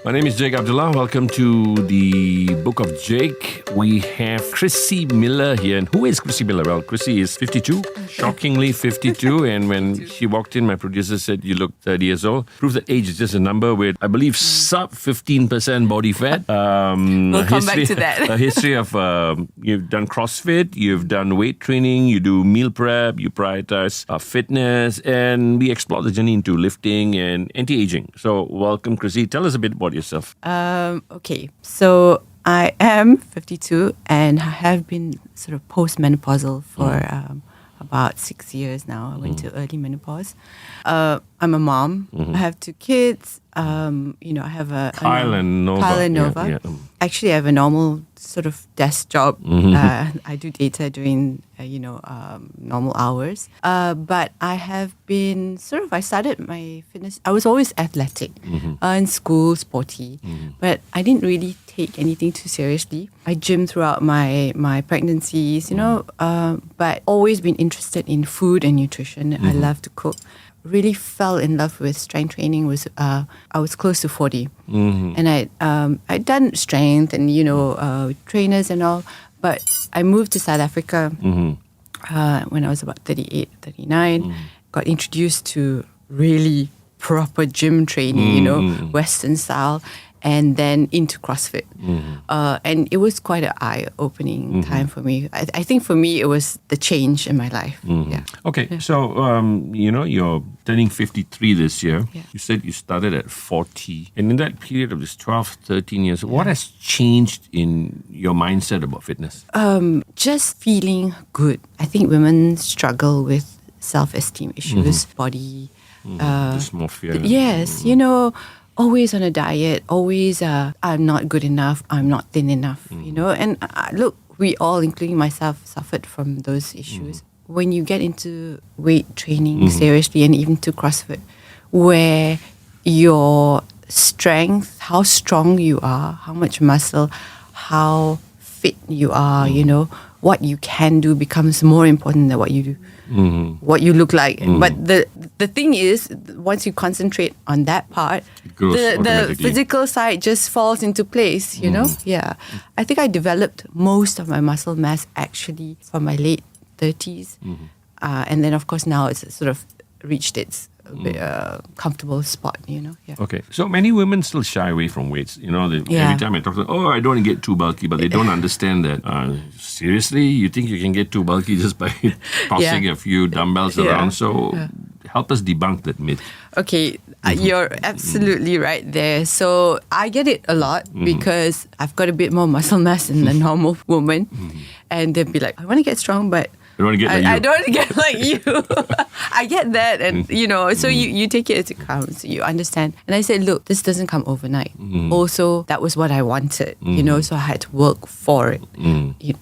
My name is Jake Abdullah. Welcome to the Book of Jake. We have Chrissy Miller here. And who is Chrissy Miller? Well, Chrissy is 52, shockingly 52. And when she walked in, my producer said, you look 30 years old. Proof that age is just a number with, I believe, sub 15% body fat. We'll come back to that. A history of, you've done CrossFit, you've done weight training, you do meal prep, you prioritize fitness, and we explore the journey into lifting and anti-aging. So welcome, Chrissy. Tell us a bit about yourself. Okay, so I am 52 and I have been sort of post-menopausal for about 6 years now. I went to early menopause. I'm a mom. I have 2 kids. I have Kyle and Nova. Yeah. Actually, I have a normal sort of desk job. I do data during, normal hours. But I have been I started my fitness. I was always athletic in school, sporty. But I didn't really take anything too seriously. I gym throughout my pregnancies, but always been interested in food and nutrition. I love to cook. Really fell in love with strength training. I was close to 40, and I'd done strength and trainers and all, but I moved to South Africa when I was about 38, 39. Got introduced to really proper gym training, Western style, and then into CrossFit. And it was quite an eye-opening time for me. I think for me, it was the change in my life. Yeah. Okay, so, you're turning 53 this year. Yeah. You said you started at 40. And in that period of this 12, 13 years, what has changed in your mindset about fitness? Just feeling good. I think women struggle with self-esteem issues, body. Dysmorphia. Yes, always on a diet, always I'm not good enough, I'm not thin enough, And look, we all, including myself, suffered from those issues. When you get into weight training seriously and even to CrossFit, where your strength, how strong you are, how much muscle, how fit you are, what you can do becomes more important than what you do. What you look like. But the thing is, once you concentrate on that part, the physical side just falls into place, Yeah. I think I developed most of my muscle mass actually from my late 30s. And then, of course, now it's sort of reached its comfortable spot, Yeah. Okay, so many women still shy away from weights. Every time I talk to them, I don't want to get too bulky, but they don't understand that. Seriously, you think you can get too bulky just by tossing a few dumbbells around? So help us debunk that myth. Okay, you're absolutely right there. So I get it a lot because I've got a bit more muscle mass than the normal woman. And they'll be like, I want to get strong, but I don't want to get like you. I don't want to get like you. I get that. And, so you take it as it comes. You understand. And I said, look, this doesn't come overnight. Also, that was what I wanted, so I had to work for it.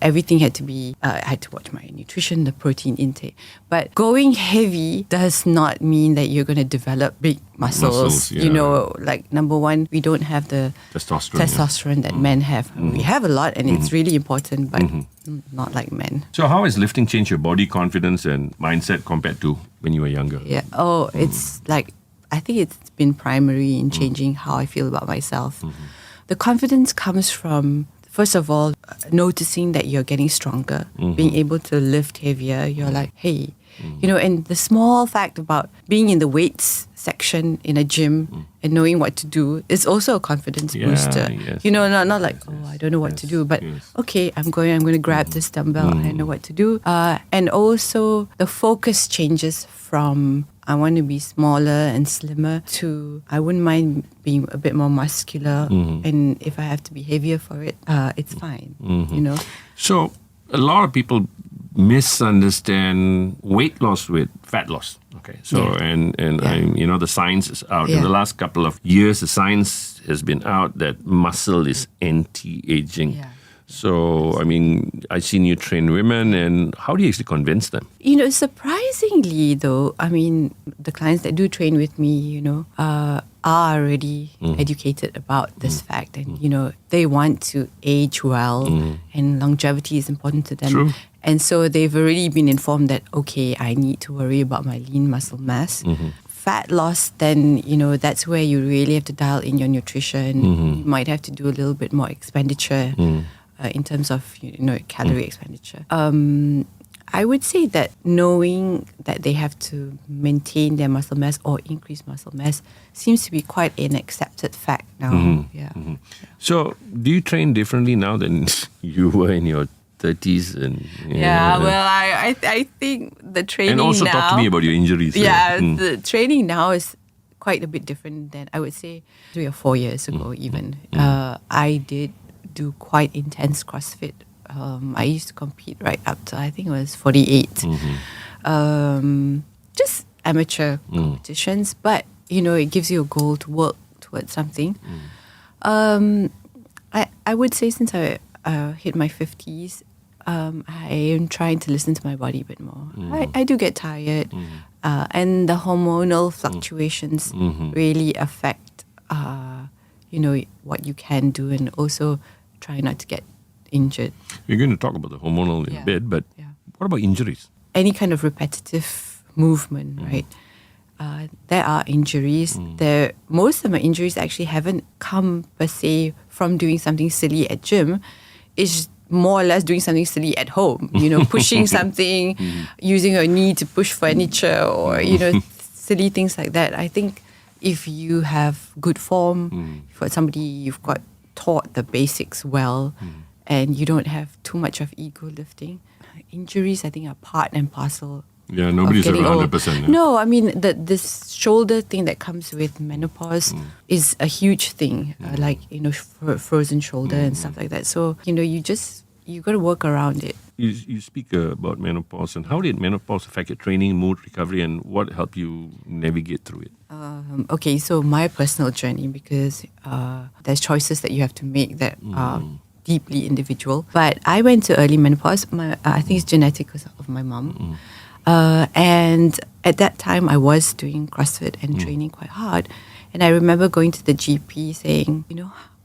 Everything had to be, I had to watch my nutrition, the protein intake. But going heavy does not mean that you're going to develop big muscles. Like number one, we don't have the testosterone that men have. We have a lot and it's really important, but not like men. So how has lifting changed your body confidence and mindset compared to when you were younger? Yeah. It's like, I think it's been primary in changing how I feel about myself. The confidence comes from, first of all, noticing that you're getting stronger, being able to lift heavier. You're like, hey, and the small fact about being in the weights section in a gym and knowing what to do is also a confidence booster. Yes, not like, I don't know what to do, but okay, I'm going to grab this dumbbell. I know what to do. And also the focus changes from I want to be smaller and slimmer to I wouldn't mind being a bit more muscular. And if I have to be heavier for it, it's fine, So a lot of people misunderstand weight loss with fat loss. Okay, so the science is out. In the last couple of years, the science has been out that muscle is anti-aging. Yeah. So, I seen you train women, and how do you actually convince them? Surprisingly though, the clients that do train with me, are already educated about this fact, and they want to age well, and longevity is important to them. True. And so they've already been informed that, okay, I need to worry about my lean muscle mass. fat loss, then, that's where you really have to dial in your nutrition. You might have to do a little bit more expenditure in terms of, calorie expenditure. I would say that knowing that they have to maintain their muscle mass or increase muscle mass seems to be quite an accepted fact now. Yeah. So, do you train differently now than you were in your 30s? Well, I think the training now... And also talk to me about your injuries. The training now is quite a bit different than, I would say, 3 or 4 years ago even. I did do quite intense CrossFit. I used to compete right up to, I think it was 48. Just amateur competitions, but, it gives you a goal to work towards something. I would say since I hit my 50s, I am trying to listen to my body a bit more. I do get tired, and the hormonal fluctuations really affect, what you can do, and also try not to get injured. We're going to talk about the hormonal in a bit, but what about injuries? Any kind of repetitive movement, right? There are injuries. Most of my injuries actually haven't come per se from doing something silly at gym. It's more or less doing something silly at home. Pushing something, using your knee to push furniture, or silly things like that. I think if you have good form, for somebody you've got taught the basics well, and you don't have too much of ego lifting, injuries I think are part and parcel. Yeah, nobody's ever 100%. No, I mean, this shoulder thing that comes with menopause is a huge thing, like, frozen shoulder and stuff like that. So, you got to work around it. You speak about menopause, and how did menopause affect your training, mood, recovery, and what helped you navigate through it? Okay, so my personal journey, because there's choices that you have to make that are deeply individual. But I went to early menopause. I think it's genetic because of my mom. And at that time, I was doing CrossFit and training quite hard. And I remember going to the GP saying,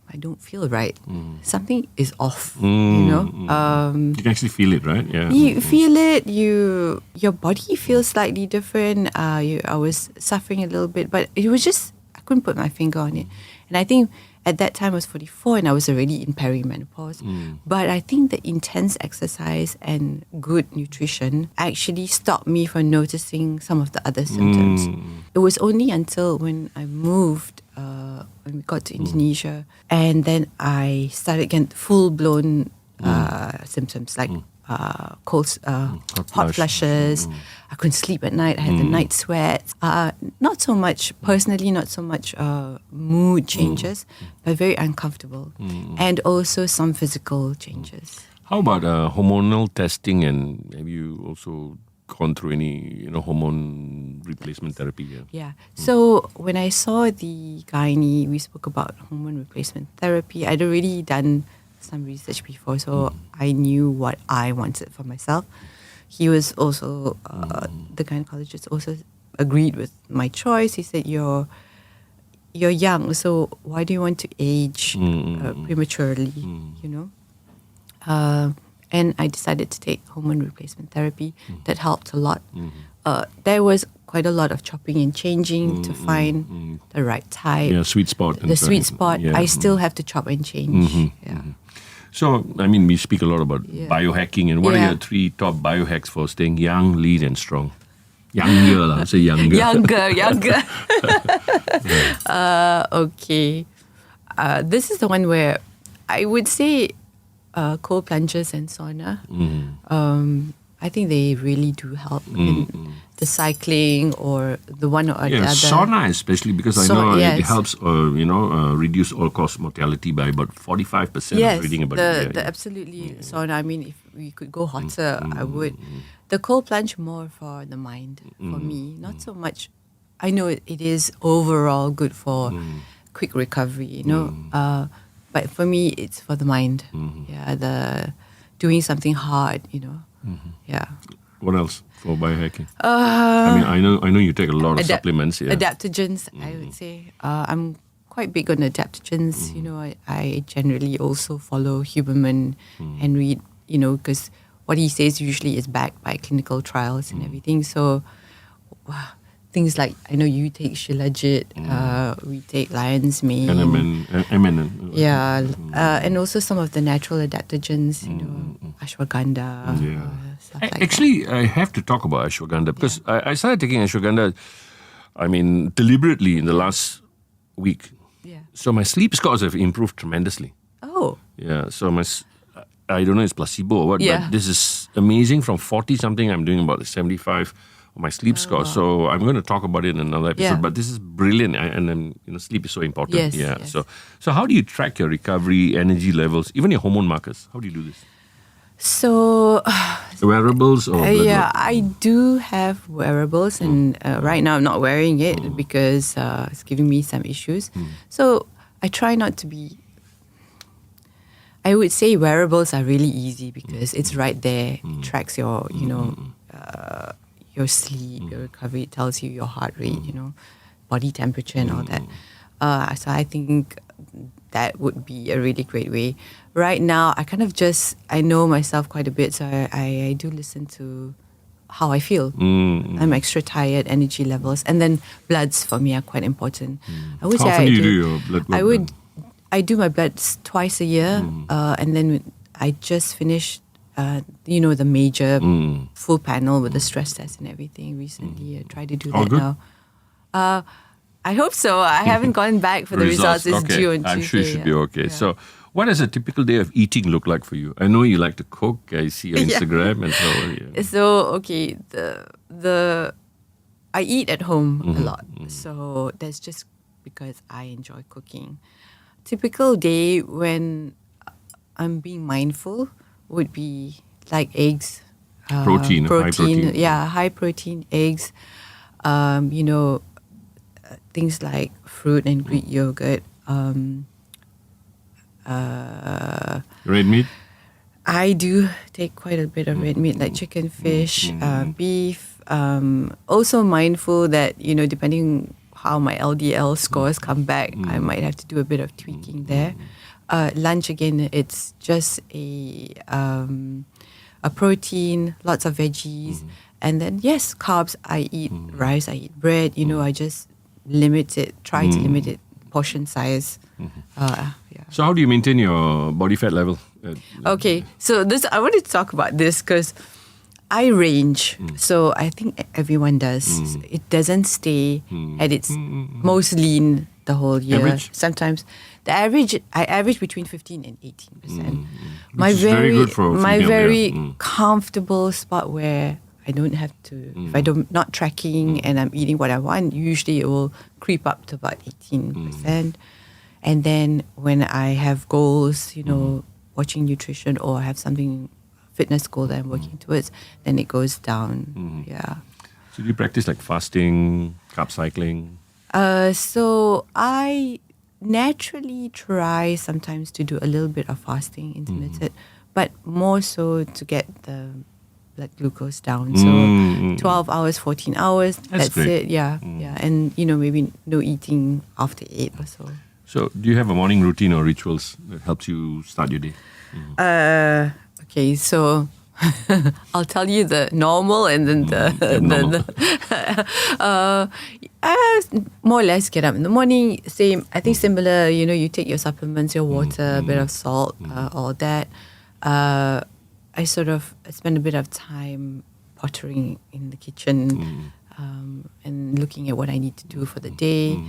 I don't feel right. Something is off, You can actually feel it, right? Yeah. You feel it. Your body feels slightly different. I was suffering a little bit, but it was just, I couldn't put my finger on it. And I think at that time I was 44 and I was already in perimenopause. But I think the intense exercise and good nutrition actually stopped me from noticing some of the other symptoms. It was only until when I moved, when we got to Indonesia, and then I started getting full-blown symptoms like hot flushes. I couldn't sleep at night. I had the night sweats. Not so much, personally, not so much mood changes, but very uncomfortable. And also some physical changes. How about hormonal testing, and have you also gone through any hormone replacement therapy? Yeah. So when I saw the gynae, we spoke about hormone replacement therapy. I'd already done some research before, so I knew what I wanted for myself. He was also, the gynecologist also agreed with my choice. He said, you're young, so why do you want to age prematurely, And I decided to take hormone replacement therapy. That helped a lot. There was quite a lot of chopping and changing to find the right type. Yeah, sweet spot. The sweet spot. Yeah. I still have to chop and change. So, I mean, we speak a lot about biohacking, and what are your 3 top biohacks for staying young, lean, and strong? Younger, I would say younger. Younger. Okay. This is the one where I would say cold plunges and sauna. I think they really do help in the cycling or the one or the other. Sauna especially, because I know it helps, reduce all-cause mortality by about 45%. Yes, reading about it. Absolutely sauna. I mean, if we could go hotter, I would. The cold plunge more for the mind, for me. Not so much. I know it is overall good for quick recovery, but for me, it's for the mind. Yeah, the doing something hard, Yeah. What else for biohacking? I mean, I know you take a lot of supplements. Yeah. Adaptogens, I would say. I'm quite big on adaptogens. I generally also follow Huberman and read, because what he says usually is backed by clinical trials and everything. So things like, I know you take Shilajit, we take lion's mane. And also some of the natural adaptogens, ashwagandha, stuff like Actually, I have to talk about ashwagandha because I started taking ashwagandha, deliberately in the last week. Yeah. So my sleep scores have improved tremendously. Oh. Yeah, so I don't know if it's placebo or what, Yeah. but this is amazing. From 40-something, I'm doing about 75 of my sleep score. So I'm going to talk about it in another episode, Yeah. but this is brilliant. And sleep is so important. Yes, Yeah. yes. So how do you track your recovery, energy levels, even your hormone markers? How do you do this? So, Wearables or blood yeah, work? I do have wearables, and right now I'm not wearing it because it's giving me some issues. So I try not to be. I would say wearables are really easy because it's right there. It tracks your, your sleep, your recovery. It tells you your heart rate, body temperature and all that. So I think that would be a really great way. Right now, I know myself quite a bit, so I do listen to how I feel. I'm extra tired, energy levels, and then bloods for me are quite important. I would How say often I do you do your blood work? I do my bloods twice a year, and then I just finished, the major full panel with the stress test and everything recently. I try to do All that good? now. I hope so. I haven't gone back for the results. It's okay. due on Tuesday. I'm sure you should be okay. Yeah. So what does a typical day of eating look like for you? I know you like to cook. I see your Instagram and so on. So okay, I eat at home a lot. So that's just because I enjoy cooking. Typical day when I'm being mindful would be like eggs. Protein, high protein. Yeah, high protein eggs. Things like fruit and Greek yogurt. Red meat? I do take quite a bit of red meat, like chicken, fish, beef. Also mindful that, depending how my LDL scores come back, I might have to do a bit of tweaking there. Lunch, again, it's just a protein, lots of veggies. And then, yes, carbs. I eat rice, I eat bread. I just try to limit it, portion size. So how do you maintain your body fat level? Okay, so I wanted to talk about this because I range. So I think everyone does. It doesn't stay at its most lean the whole year. Average? Sometimes I average between 15 and 18%. Which is very good for my female, very yeah. comfortable spot where I don't have to, if I don't not tracking and I'm eating what I want, usually it will creep up to about 18%. And then when I have goals, watching nutrition or I have something, fitness goal that I'm working towards, then it goes down. Yeah. So do you practice like fasting, carb cycling? So I naturally try sometimes to do a little bit of fasting, intermittent, but more so to get the blood glucose down. So 12 hours, 14 hours, that's great. it. Yeah. Yeah. And, maybe no eating after 8 or so. So do you have a morning routine or rituals that helps you start your day? Okay, so I'll tell you the normal and then more or less get up in the morning. Same, I think similar. You take your supplements, your water, a bit of salt, all that. I spend a bit of time pottering in the kitchen and looking at what I need to do for the day.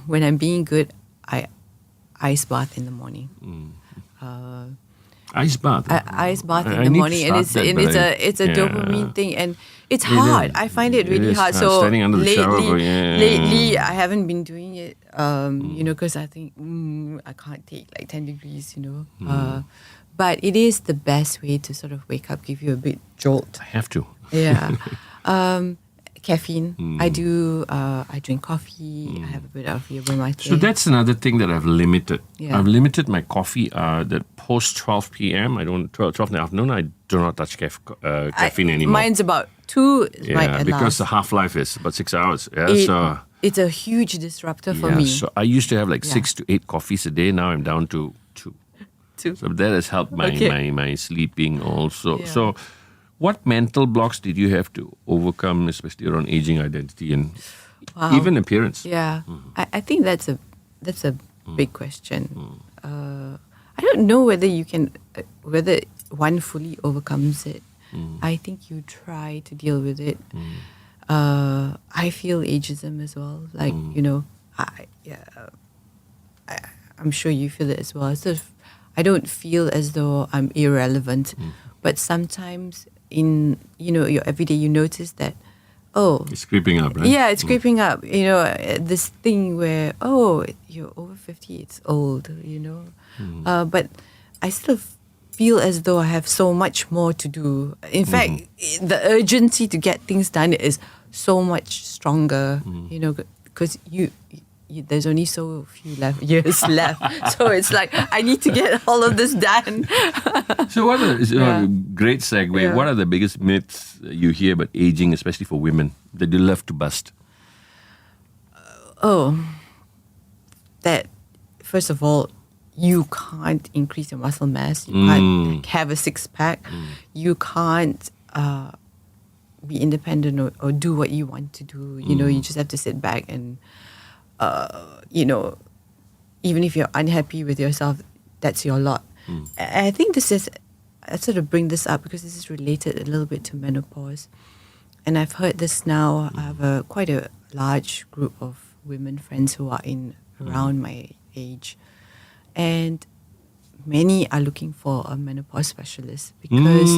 When I'm being good, I ice bath in the morning. Ice bath? Ice bath in the morning, and it's a dopamine thing, and it's hard. I find it really hard. So standing under the shower, lately I haven't been doing it, because I think I can't take like 10 degrees, but it is the best way to sort of wake up, give you a bit jolt. I have to. Yeah. Caffeine. I drink coffee. I have a bit of yerba mate. So that's another thing that I've limited. Yeah. I've limited my coffee that post 12 p.m. 12 in the afternoon, I do not touch caffeine anymore. Mine's about 2. Because the half-life is about 6 hours. Yeah, it's a huge disruptor for me. So I used to have like 6 to 8 coffees a day. Now I'm down to 2. 2. So that has helped my sleeping also. Yeah. So What mental blocks did you have to overcome, especially around aging, identity, and Wow. even appearance? Yeah, I think that's a big question. I don't know whether you can, whether one fully overcomes it. I think you try to deal with it. I feel ageism as well. Like I'm sure you feel it as well. I don't feel as though I'm irrelevant, but sometimes in your everyday you notice that It's creeping up, right? yeah, it's creeping up. This thing where you're over 50, it's old. But I still feel as though I have so much more to do. In fact, the urgency to get things done is so much stronger. Because there's only so few years left. So it's like, I need to get all of this done. So great segue. Yeah. What are the biggest myths you hear about aging, especially for women, that you love to bust? That first of all, you can't increase your muscle mass. You can't have a six-pack. You can't be independent or do what you want to do. You just have to sit back and even if you're unhappy with yourself, that's your lot. I think I sort of bring this up because this is related a little bit to menopause. And I've heard this now. I have quite a large group of women friends who are around my age. And many are looking for a menopause specialist because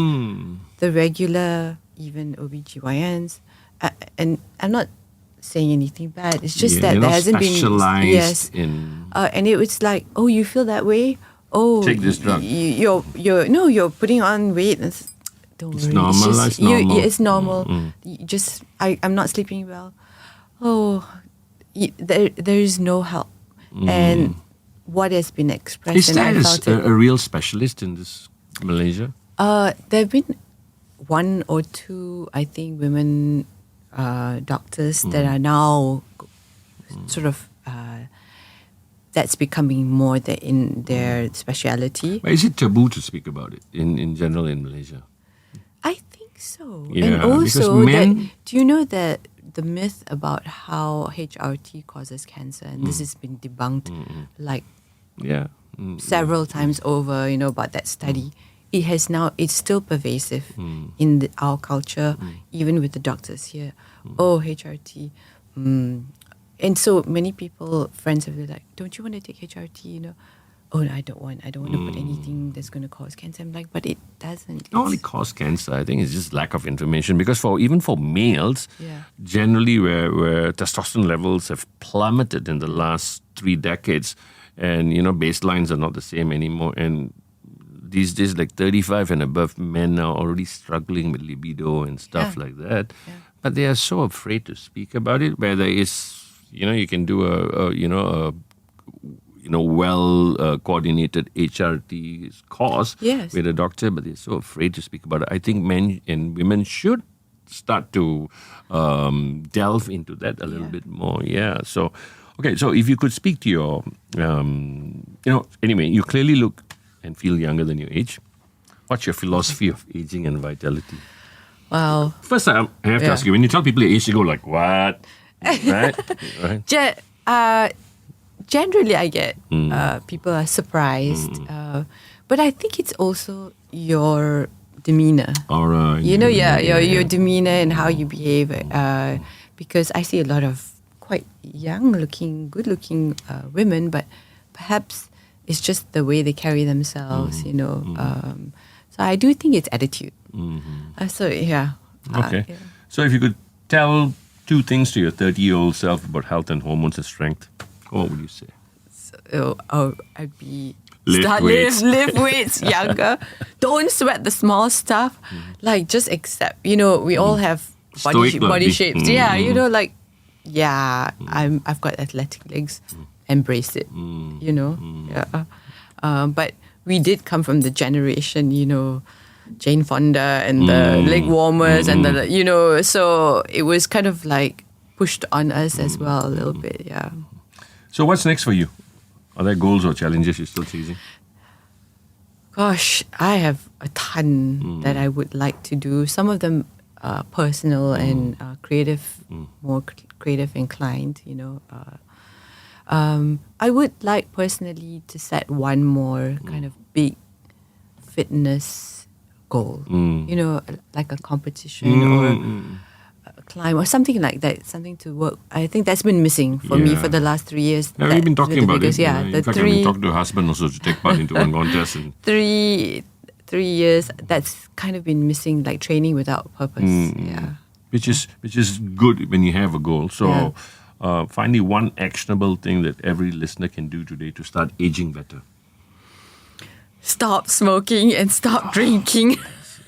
the regular, even OBGYNs, and I'm not saying anything bad. It's just that there hasn't been and it was like, you feel that way. Take this drug. You're putting on weight. Don't worry. Normal. It's normal. It's normal. I'm not sleeping well. There is no help. And what has been expressed, is there a real specialist in this Malaysia? There have been one or two, I think, women doctors that are now sort of that's becoming more in their speciality. But is it taboo to speak about it in general in Malaysia? I think so. Yeah, and also, men, do you know that the myth about how HRT causes cancer, and this has been debunked several times over, about that study. It's still pervasive in our culture, even with the doctors here. HRT. And so many people, friends have been like, don't you want to take HRT? I don't want to put anything that's going to cause cancer. I'm like, but it doesn't. Not only cause cancer, I think it's just lack of information. Because even for males, generally where testosterone levels have plummeted in the last 3 decades, and baselines are not the same anymore. And these days, like 35 and above, men are already struggling with libido and stuff like that. Yeah. But they are so afraid to speak about it. Where there is, you can do a coordinated HRT course with a doctor, but they're so afraid to speak about it. I think men and women should start to delve into that a little bit more. Yeah. So, okay. So if you could speak to your, anyway, you clearly look and feel younger than your age. What's your philosophy of aging and vitality? Wow. First, I have to ask you, when you tell people your age, you go like, what? Right? Generally, I get people are surprised. But I think it's also your demeanor. All right. Your demeanor and how you behave. Because I see a lot of quite young-looking, good-looking women, but perhaps it's just the way they carry themselves, So I do think it's attitude. Okay. So if you could tell 2 things to your 30-year-old self about health and hormones and strength, what would you say? I'd be lift weights younger. Don't sweat the small stuff. Like just accept. We all have body shapes. I've got athletic legs. Embrace it. But we did come from the generation, Jane Fonda and the leg warmers and so it was kind of like pushed on us as well a little bit. Yeah. So what's next for you? Are there goals or challenges you're still chasing? Gosh, I have a ton that I would like to do. Some of them personal and creative, more creative inclined, I would like personally to set one more kind of big fitness goal, like a competition or a climb or something like that, something to work. I think that's been missing for me for the last 3 years. Yeah, we've been talking about it. Yeah, In fact, I've been talking to her husband also to take part into one contest. And 3 years, that's kind of been missing, like training without purpose. Yeah. Which is good when you have a goal. So finally, one actionable thing that every listener can do today to start aging better. Stop smoking and stop drinking.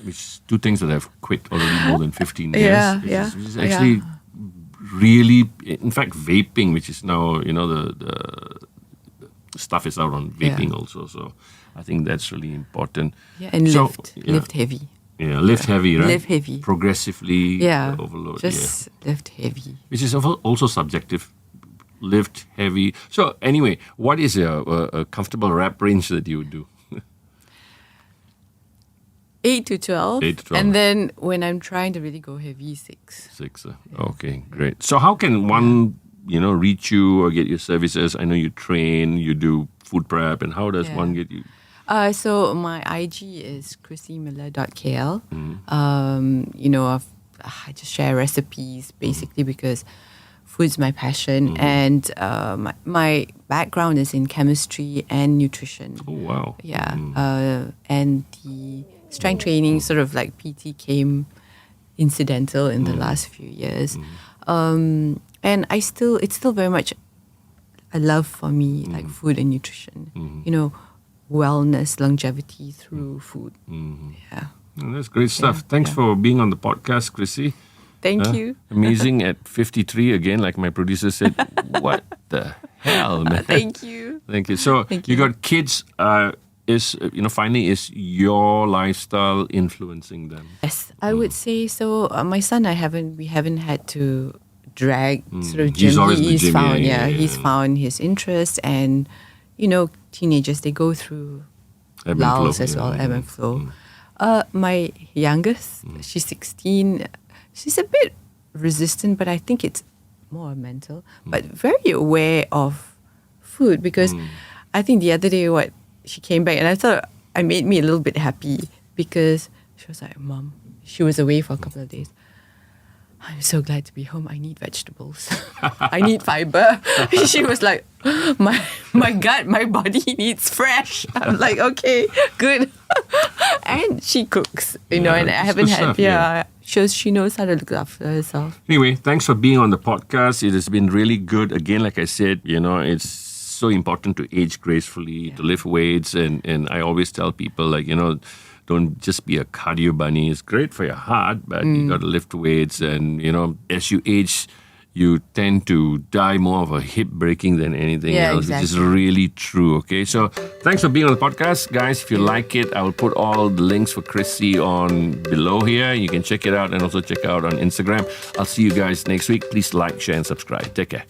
Which is two things that I've quit already more than 15 years. Which is actually really, in fact, vaping, which is now, the stuff is out on vaping also. So I think that's really important. Yeah, and lift heavy. Yeah, lift heavy, right? Lift heavy. Progressively overload. Just lift heavy. Which is also subjective. Lift heavy. So anyway, what is a comfortable rep range that you would do? 8 to 12. 8 to 12. And then when I'm trying to really go heavy, 6. 6. Okay, great. So how can one, reach you or get your services? I know you train, you do food prep, and how does one get you? So my IG is chrissymiller.kl. I just share recipes basically because food's my passion, and my background is in chemistry and nutrition. Oh wow! Yeah, and the strength training, sort of like PT, came incidental in the last few years, and it's still very much a love for me, like food and nutrition. Wellness, longevity through food. Yeah, that's great stuff. Thanks for being on the podcast, Chrissy. Thank you. Amazing at 53 again, like my producer said. What the hell, man? Thank you. Thank you. So you got kids. Finally, is your lifestyle influencing them? Yes, I would say so. My son, we haven't had to drag sort of gym. He's found, he's found his interest, and teenagers, they go through lulls as well, ebb and flow. My youngest, she's 16. She's a bit resistant, but I think it's more mental, but very aware of food, because I think the other day she came back and I thought it made me a little bit happy, because she was like, Mom, she was away for a couple of days. I'm so glad to be home. I need vegetables. I need fiber. She was like, my gut, my body needs fresh. I'm like, okay, good. And she cooks, and I haven't had, she knows how to look after herself. Anyway, thanks for being on the podcast. It has been really good. Again, like I said, it's so important to age gracefully, to lift weights. And I always tell people, don't just be a cardio bunny. It's great for your heart, but you got to lift weights. And, as you age, you tend to die more of a hip breaking than anything else, which is really true. Okay, so thanks for being on the podcast, guys. If you like it, I will put all the links for Chrissy on below here. You can check it out and also check out on Instagram. I'll see you guys next week. Please like, share, and subscribe. Take care.